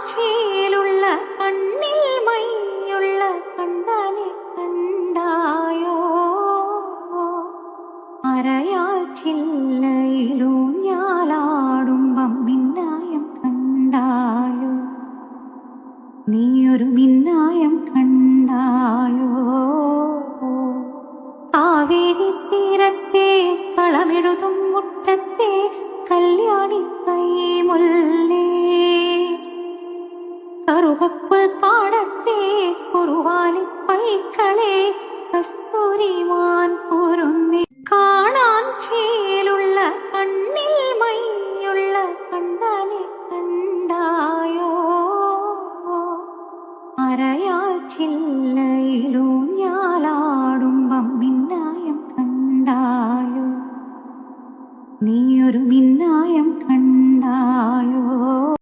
കാഴ്ചയിലുള്ള കണ്ണിൽ മൈയുള്ള കണ്ടാനെ കണ്ടായോ അരയാൽ ചില്ലയിലൂഞ്ഞാലാടുമ്പം മിന്നായം കണ്ടായോ നീയൊരു മിന്നായം കണ്ടായോ കാവേരി തീരത്തെ കളമെഴുതും മുറ്റത്തെ കല്യാണി കൈമുല്ലേ കറുകപ്പുൽ പാടത്തെ കുറുവാലി പൈക്കളെ കസ്തൂരിമാൻ